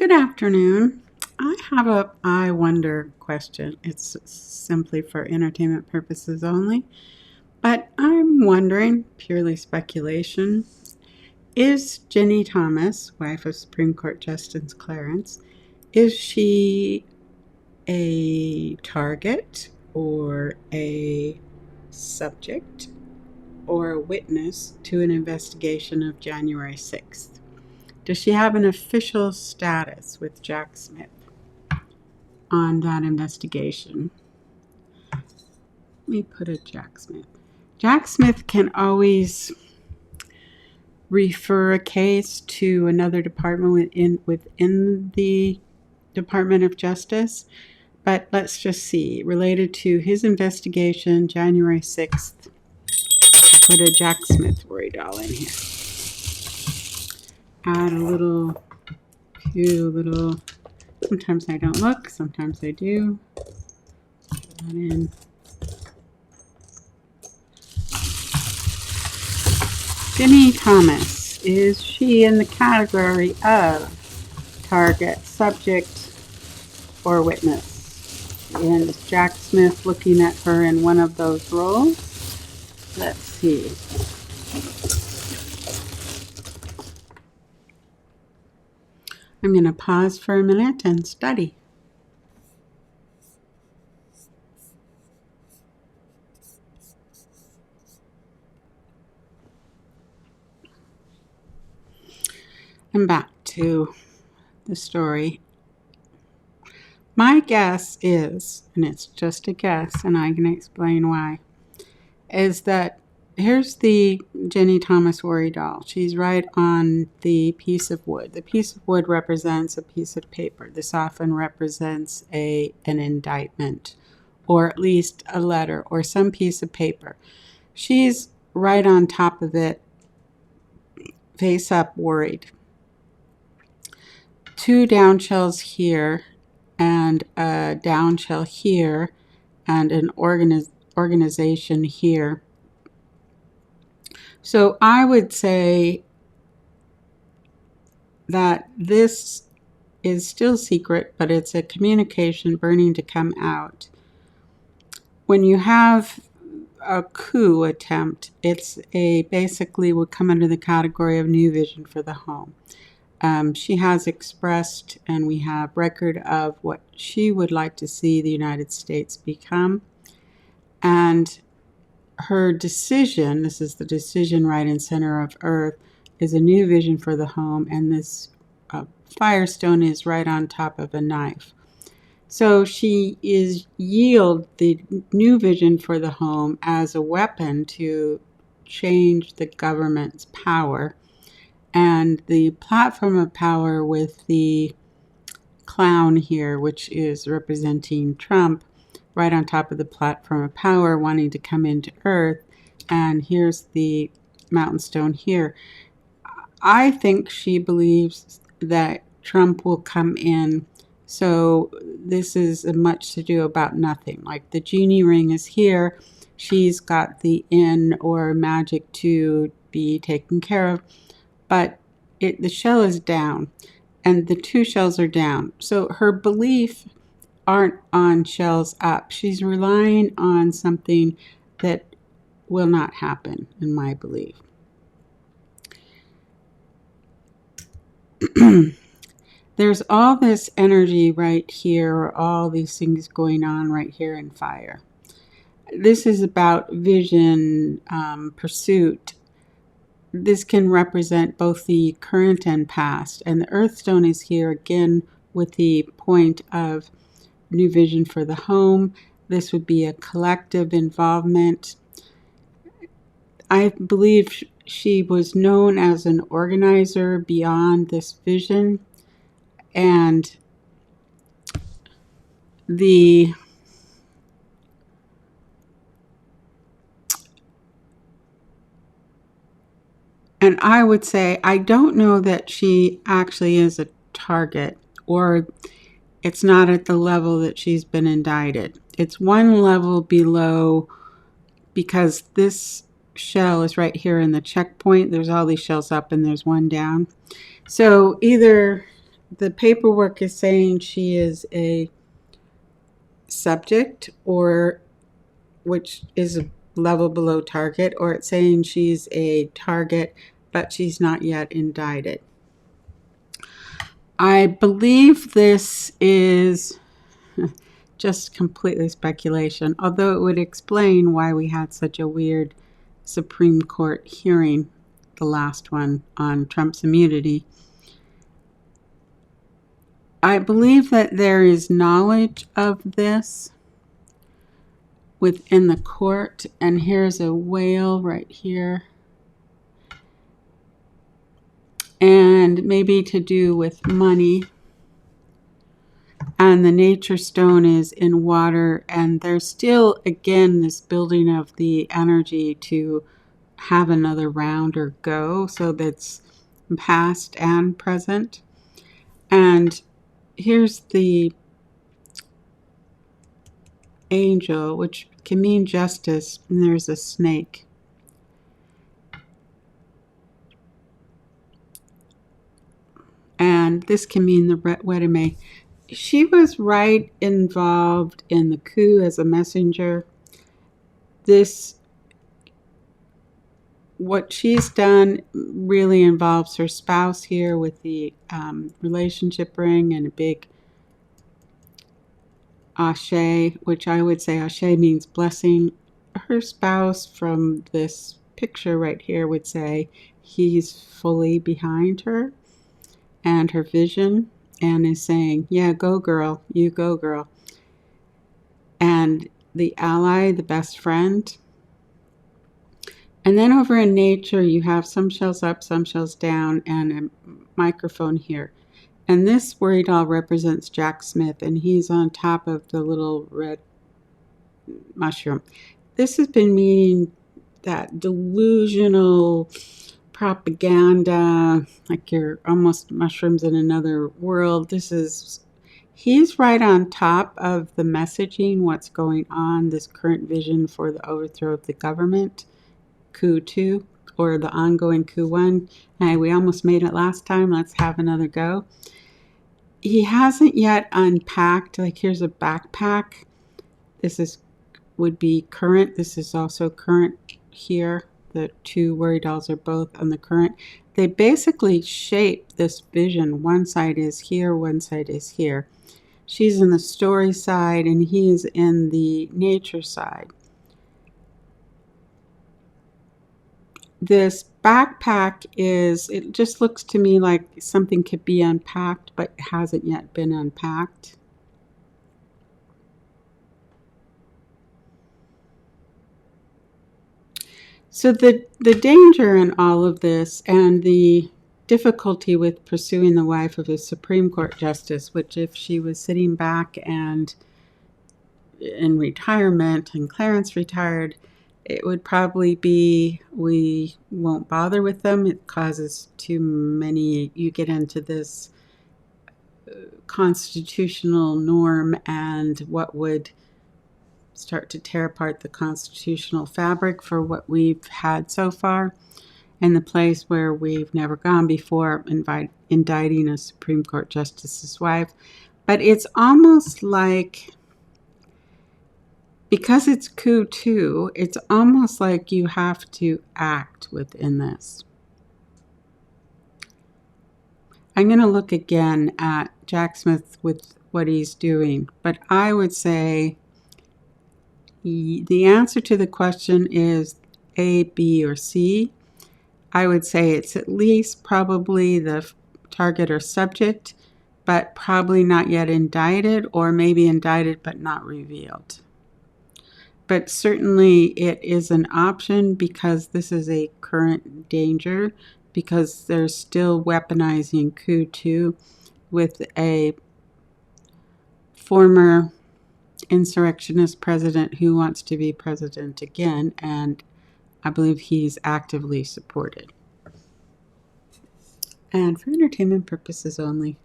Good afternoon. I have a I wonder question. It's simply for entertainment purposes only, but I'm wondering, purely speculation, is Ginni Thomas, wife of Supreme Court Justice Clarence, is she a target or a subject or a witness to an investigation of January 6th? Does she have an official status with Jack Smith on that investigation? Let me put a Jack Smith. Jack Smith can always refer a case to another department within the Department of Justice. But let's just see. Related to his investigation, January 6th, put a Jack Smith worry doll in here. Add a few little, sometimes I don't look, sometimes I do. Put that in. Ginni Thomas, is she in the category of target, subject, or witness? And is Jack Smith looking at her in one of those roles? Let's see. I'm going to pause for a minute and study. And back to the story. My guess is, and it's just a guess, and I can explain why, is that here's the Ginni Thomas worry doll. She's right on the piece of wood. The piece of wood represents a piece of paper. This often represents an indictment, or at least a letter, or some piece of paper. She's right on top of it, face up, worried. Two down shells here, and a down shell here, and an organization here. So I would say that this is still secret, but it's a communication burning to come out. When you have a coup attempt, it's basically would come under the category of new vision for the home. She has expressed, and we have record of what she would like to see the United States become. And her decision, this is the decision right in center of Earth, is a new vision for the home, and this firestone is right on top of a knife. So she yield the new vision for the home as a weapon to change the government's power. And the platform of power with the clown here, which is representing Trump, right on top of the platform of power, wanting to come into Earth. And here's the mountain stone here. I think she believes that Trump will come in. So this is a much to do about nothing. Like the genie ring is here. She's got the in or magic to be taken care of. But the shell is down, and the two shells are down. So her belief aren't on shells up. She's relying on something that will not happen, in my belief. There's all this energy right here, or all these things going on right here in fire. This is about vision, pursuit. This can represent both the current and past. And the Earthstone is here again with the point of new vision for the home. This would be a collective involvement. I believe she was known as an organizer beyond this vision. And I would say, I don't know that she actually is a target, or it's not at the level that she's been indicted. It's one level below, because this shell is right here in the checkpoint. There's all these shells up and there's one down. So either the paperwork is saying she is a subject, or which is a level below target, or it's saying she's a target, but she's not yet indicted. I believe this is just completely speculation, although it would explain why we had such a weird Supreme Court hearing, the last one on Trump's immunity. I believe that there is knowledge of this within the court, and here's a whale right here, and maybe to do with money. And the nature stone is in water, and there's still, again, this building of the energy to have another round or go, so that's past and present. And here's the angel, which can mean justice, and there's a snake. And this can mean the Wedeme. She was right involved in the coup as a messenger. What she's done really involves her spouse here with the relationship ring and a big ashe, which I would say ashe means blessing. Her spouse from this picture right here would say he's fully behind her and her vision, and is saying, yeah, go girl, you go girl. And the ally, the best friend. And then over in nature, you have some shells up, some shells down, and a microphone here. And this worry doll represents Jack Smith, and he's on top of the little red mushroom. This has been meaning that delusional propaganda, like you're almost mushrooms in another world. He's right on top of the messaging, what's going on, this current vision for the overthrow of the government, coup 2, or the ongoing coup 1. Hey, we almost made it last time, let's have another go. He hasn't yet unpacked, like here's a backpack. This would be current. This is also current here. The two worry dolls are both on the current. They basically shape this vision. One side is here, one side is here. She's in the story side and he's in the nature side. This backpack it just looks to me like something could be unpacked, but hasn't yet been unpacked. So the danger in all of this, and the difficulty with pursuing the wife of a Supreme Court justice, which if she was sitting back and in retirement and Clarence retired, it would probably be, we won't bother with them. It causes too many, you get into this constitutional norm and what would start to tear apart the constitutional fabric for what we've had so far, and the place where we've never gone before, indicting a Supreme Court justice's wife. But it's almost like, because it's coup 2, it's almost like you have to act within this. I'm going to look again at Jack Smith with what he's doing, but I would say the answer to the question is A, B, or C. I would say it's at least probably the target or subject, but probably not yet indicted, or maybe indicted but not revealed. But certainly it is an option, because this is a current danger, because they're still weaponizing coup 2 with a former insurrectionist president who wants to be president again, and I believe he's actively supported. And for entertainment purposes only.